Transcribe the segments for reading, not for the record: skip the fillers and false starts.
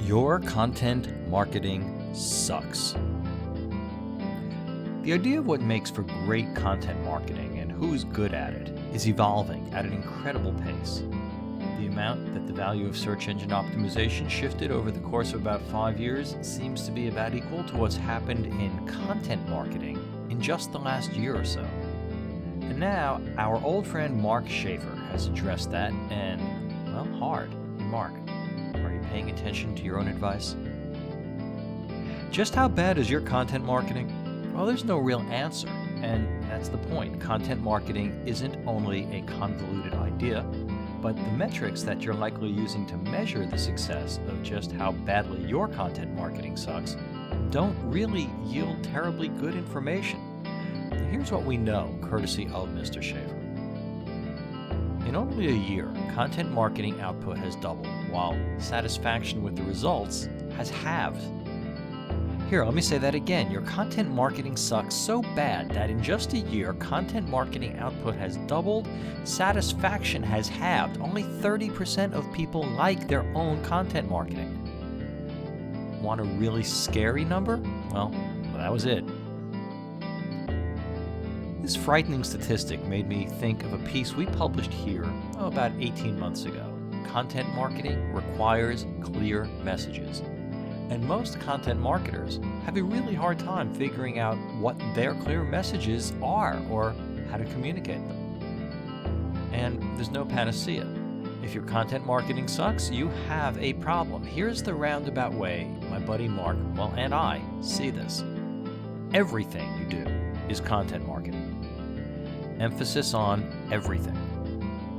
Your content marketing sucks. The idea of what makes for great content marketing and who's good at it is evolving at an incredible pace. The amount that the value of search engine optimization shifted over the course of about 5 years seems to be about equal to what's happened in content marketing in just the last year or so. And now, our old friend Mark Schaefer has addressed that and, well, hard. Hey Mark, are you paying attention to your own advice? Just how bad is your content marketing? Well, there's no real answer, and that's the point. Content marketing isn't only a convoluted idea, but the metrics that you're likely using to measure the success of just how badly your content marketing sucks don't really yield terribly good information. Here's what we know, courtesy of Mr. Schaefer. In only a year, content marketing output has doubled, while satisfaction with the results has halved. Here, let me say that again. Your content marketing sucks so bad that in just a year, content marketing output has doubled, satisfaction has halved. Only 30% of people like their own content marketing. Want a really scary number? Well, that was it. This frightening statistic made me think of a piece we published here about 18 months ago. Content marketing requires clear messages. And most content marketers have a really hard time figuring out what their clear messages are or how to communicate them. And there's no panacea. If your content marketing sucks, you have a problem. Here's the roundabout way my buddy Mark, and I see this. Everything you do is content marketing. Emphasis on everything.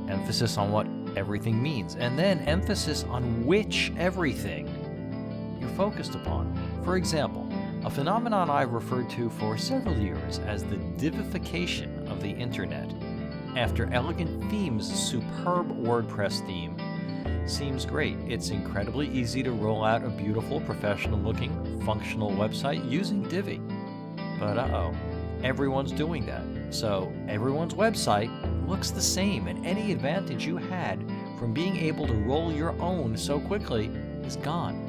Emphasis on what everything means. And then emphasis on which everything you're focused upon. For example, a phenomenon I've referred to for several years as the divification of the internet. After Elegant Themes' superb WordPress theme seems great, it's incredibly easy to roll out a beautiful, professional-looking, functional website using Divi. But everyone's doing that. So everyone's website looks the same, and any advantage you had from being able to roll your own so quickly is gone.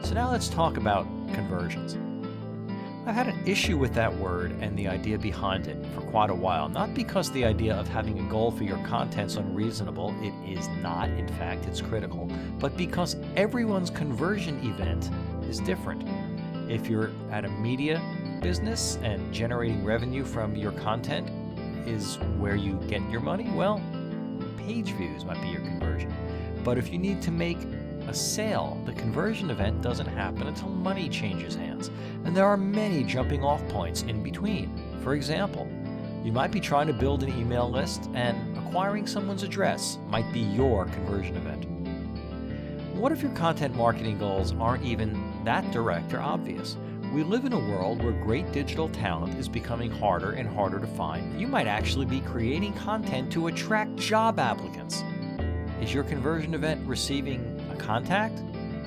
So now let's talk about conversions. I've had an issue with that word and the idea behind it for quite a while, not because the idea of having a goal for your content's unreasonable, it is not, in fact, it's critical, but because everyone's conversion event is different. If you're at a media business and generating revenue from your content is where you get your money, well, page views might be your conversion. But if you need to make a sale, the conversion event doesn't happen until money changes hands. And there are many jumping off points in between. For example, you might be trying to build an email list and acquiring someone's address might be your conversion event. What if your content marketing goals aren't even that direct or obvious? We live in a world where great digital talent is becoming harder and harder to find. You might actually be creating content to attract job applicants. Is your conversion event receiving a contact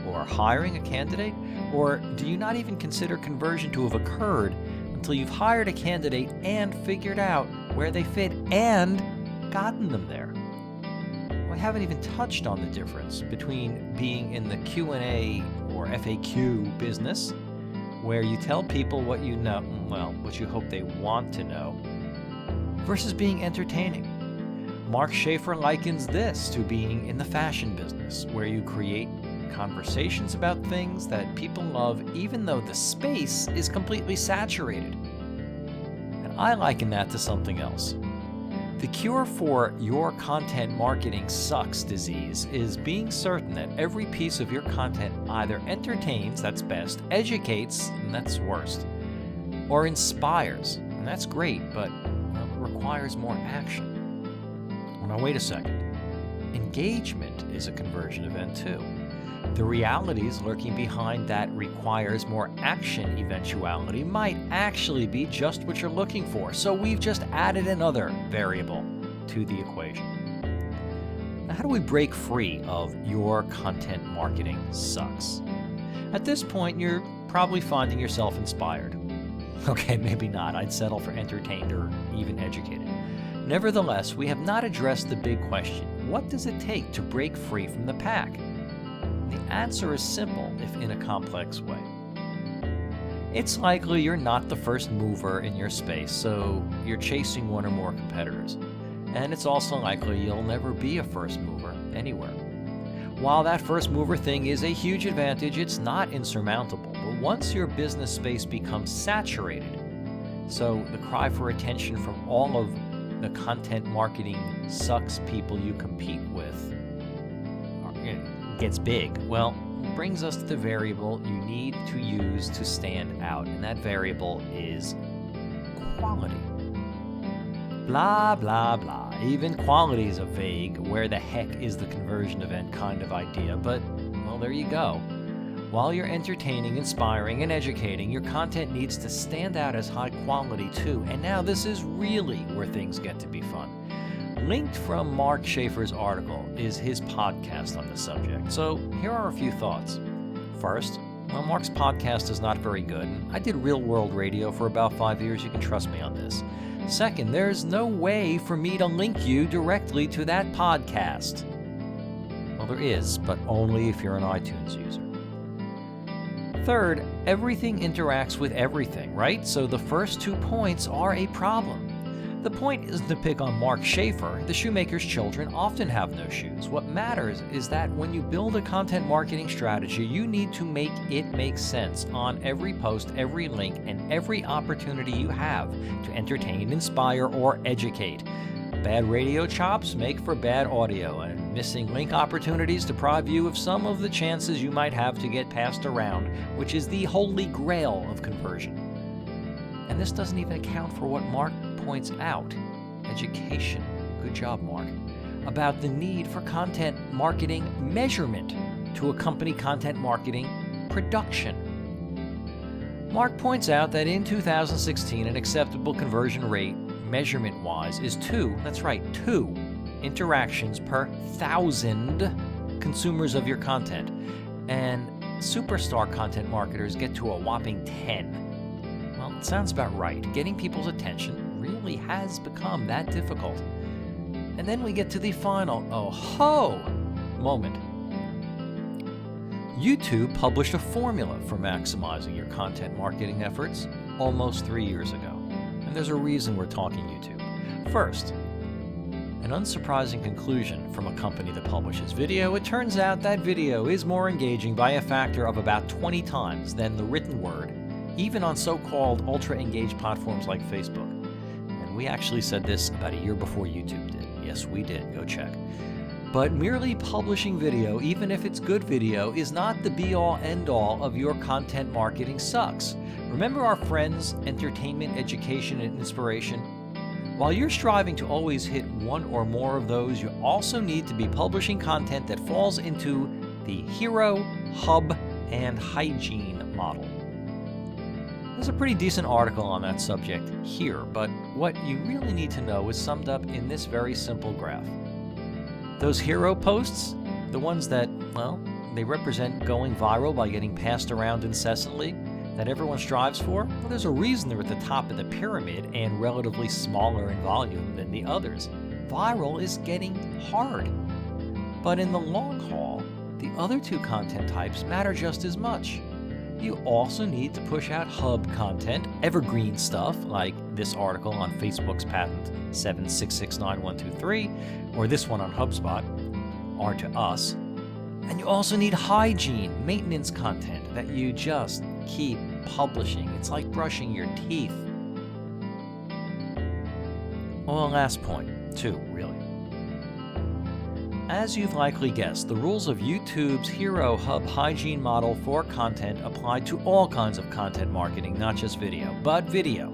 or hiring a candidate? Or do you not even consider conversion to have occurred until you've hired a candidate and figured out where they fit and gotten them there? We haven't even touched on the difference between being in the Q&A or FAQ business, where you tell people what you know, what you hope they want to know, versus being entertaining. Mark Schaefer likens this to being in the fashion business, where you create conversations about things that people love even though the space is completely saturated. And I liken that to something else. The cure for your content marketing sucks disease is being certain that every piece of your content either entertains, that's best, educates, and that's worst, or inspires, and that's great, but requires more action. Now wait a second. Engagement is a conversion event too. The realities lurking behind that requires more action eventuality might actually be just what you're looking for. So we've just added another variable to the equation. Now, how do we break free of your content marketing sucks? At this point, you're probably finding yourself inspired. Okay, maybe not. I'd settle for entertained or even educated. Nevertheless, we have not addressed the big question: what does it take to break free from the pack? The answer is simple, if in a complex way. It's likely you're not the first mover in your space, so you're chasing one or more competitors. And it's also likely you'll never be a first mover anywhere. While that first mover thing is a huge advantage, it's not insurmountable. But once your business space becomes saturated, so the cry for attention from all of the content marketing sucks people you compete with gets big, well, brings us to the variable you need to use to stand out, and that variable is quality. Blah, blah, blah. Even quality is a vague, where the heck is the conversion event kind of idea, but, well, there you go. While you're entertaining, inspiring, and educating, your content needs to stand out as high quality too, and now this is really where things get to be fun. Linked from Mark Schaefer's article is his podcast on the subject, so here are a few thoughts. First, well, Mark's podcast is not very good. I did real-world radio for about 5 years, you can trust me on this. Second, there's no way for me to link you directly to that podcast. Well, there is, but only if you're an iTunes user. Third, everything interacts with everything, right? So the first 2 points are a problem. The point isn't to pick on Mark Schaefer. The shoemaker's children often have no shoes. What matters is that when you build a content marketing strategy, you need to make it make sense on every post, every link, and every opportunity you have to entertain, inspire, or educate. Bad radio chops make for bad audio, and missing link opportunities deprive you of some of the chances you might have to get passed around, which is the holy grail of conversion. And this doesn't even account for what Mark points out, education, good job Mark, about the need for content marketing measurement to accompany content marketing production. Mark points out that in 2016, an acceptable conversion rate, measurement-wise, is 2 interactions per 1,000 consumers of your content, and superstar content marketers get to a whopping 10. Well, it sounds about right. Getting people's attention really has become that difficult. And then we get to the final oh-ho moment. YouTube published a formula for maximizing your content marketing efforts almost 3 years ago. And there's a reason we're talking YouTube. First, an unsurprising conclusion from a company that publishes video, it turns out that video is more engaging by a factor of about 20 times than the written word, even on so-called ultra-engaged platforms like Facebook. And we actually said this about a year before YouTube did. Yes, we did. Go check. But merely publishing video, even if it's good video, is not the be-all, end-all of your content marketing sucks. Remember our friends, entertainment, education, and inspiration? While you're striving to always hit one or more of those, you also need to be publishing content that falls into the hero, hub, and hygiene model. There's a pretty decent article on that subject here, but what you really need to know is summed up in this very simple graph. Those hero posts, the ones that, well, they represent going viral by getting passed around incessantly, that everyone strives for, well, there's a reason they're at the top of the pyramid and relatively smaller in volume than the others. Viral is getting hard. But in the long haul, the other two content types matter just as much. You also need to push out hub content, evergreen stuff like this article on Facebook's patent 7669123, or this one on HubSpot, or to us. And you also need hygiene, maintenance content that you just keep publishing. It's like brushing your teeth. Well, last point, too, really. As you've likely guessed, the rules of YouTube's Hero Hub hygiene model for content apply to all kinds of content marketing, not just video. But video,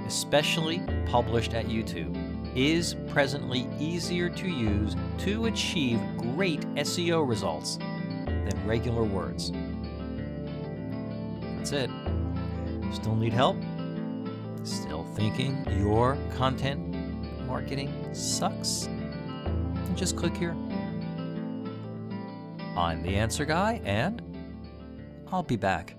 especially published at YouTube, is presently easier to use to achieve great SEO results than regular words. That's it. Still need help? Still thinking your content marketing sucks? Then just click here. I'm the Answer Guy, and I'll be back.